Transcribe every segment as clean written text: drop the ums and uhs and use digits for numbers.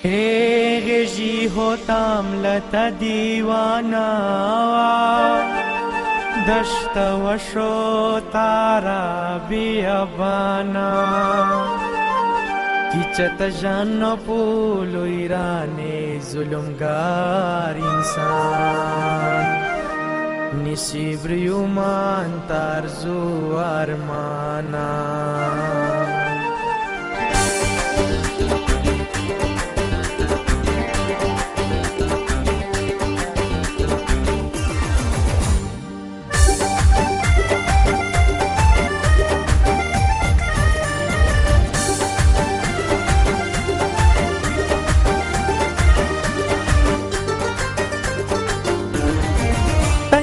غیجی هوتام لتا دیوانا دشت و شو تارا بیابانا کیچت جان پولو ایران ظلمگار انسان نصیب ریومان تارزو ارمانا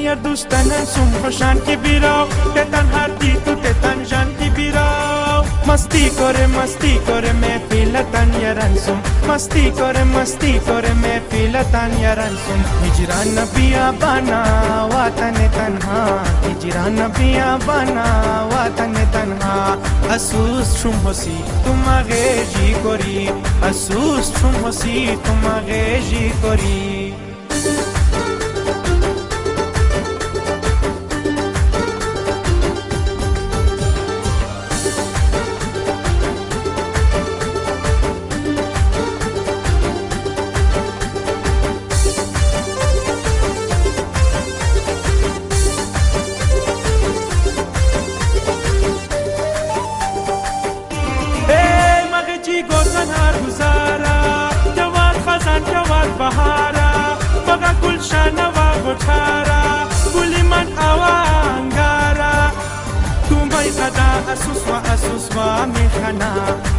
یار دوستان سوم خوشان کی بیراو تتن هردی تو تتن جان کی بیراو مستی کره محفل تن یاران سوم مستی کره محفل یاران سوم هجران بیا بنا وطن تنها هجران بیا بنا وطن تنها افسوس شوم ہوسی تم غیجی کری افسوس شوم ہوسی تم غیجی کری بهارا بغا گلشن و غوچارا گلی من اوانگارا تو می قدا اسوس و میخنا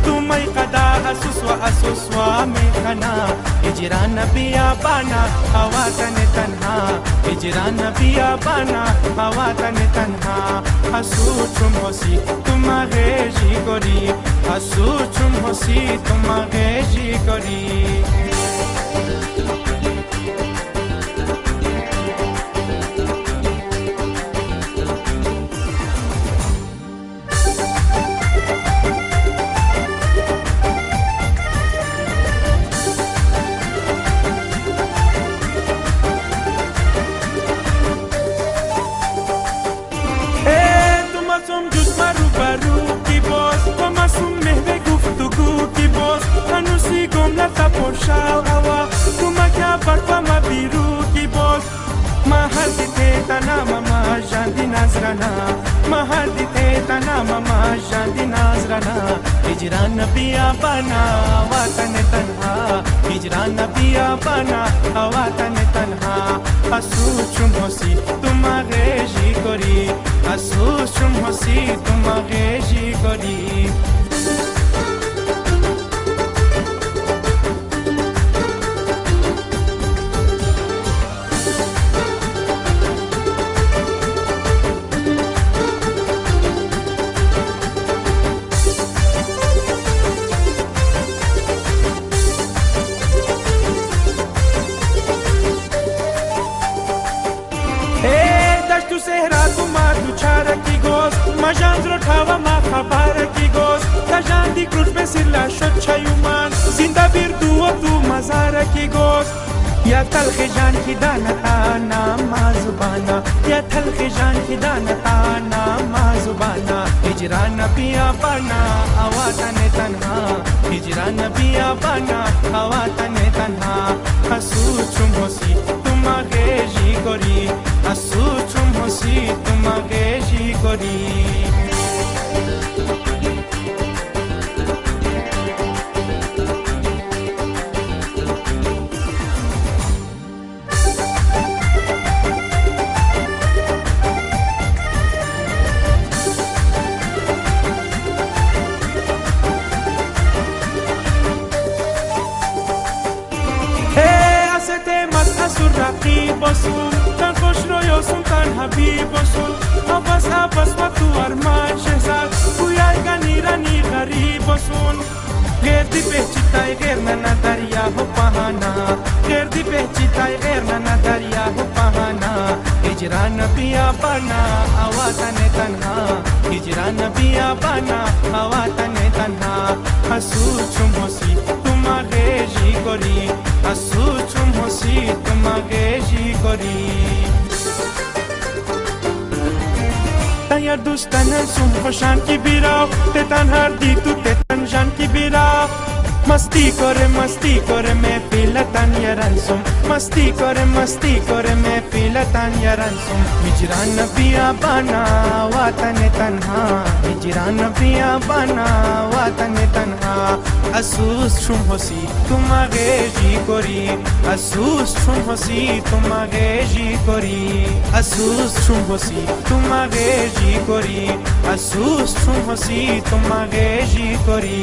تو می قدا اسوس و میخنا هجران بیا بنا وطن تنها هجران بیا بنا وطن تنها حسوچم ہوسی تم غیجی کری حسوچم ہوسی تم غیجی کری تا پرشاو هوا تو مکه برپا ما بیرو کی باز محل دیتے تنا ماما جاندی نازرانا محل دیتے تنا ماما جاندی نازرانا هجران بیا بنا وطن تنها هجران بیا بنا وطن تنها افسوسم ہوسی تم غیجی کری افسوسم ہوسی تم غیجی کری مجان زرتاوا ما خبر کی گوز تجان دی کروش به سیلا شد چایومان زنده بیر دو و تو مزار کی گوز یا تلخ جان کی دانتا نام زبانا یا تلخ جان کی دانتا نام زبانا هجران بیا بنا وطن تنها هجران بیا بنا وطن تنها افسوسم ہوسی تم غیجی کری افسوسم ہوسی تم غیجی کری رقیب باسون تن خوش رویاسون تن حبیب باسون عباس و تو ارمان شهزاد گویای گنیرانی غریب باسون گردی پهچیتای غیر ننا دریا و پهانا گردی پهچیتای غیر ننا دریا و پهانا هجران بیا بنا وطن تنها هجران بیا بنا وطن تنها افسوسم ہوسی تم غیجی জি করি আসু চুম হসি তোমাকে জি করি تیار دوستان سوم خوشان کی بیرا تتن هر دی تو تتن جان کی بیرا مستی کره میں پیلتن یاران سوم مستی کره میں پیلتن یاران سوم هجران بیا بنا وطن تنها هجران بیا بنا وطن تنها افسوس چون حسی তোমাকে জি করি افسوس چون حسی তোমাকে জি করি افسوس چون حسی তোমাকে জি করি افسوس چون حسی তোমাকে জি করি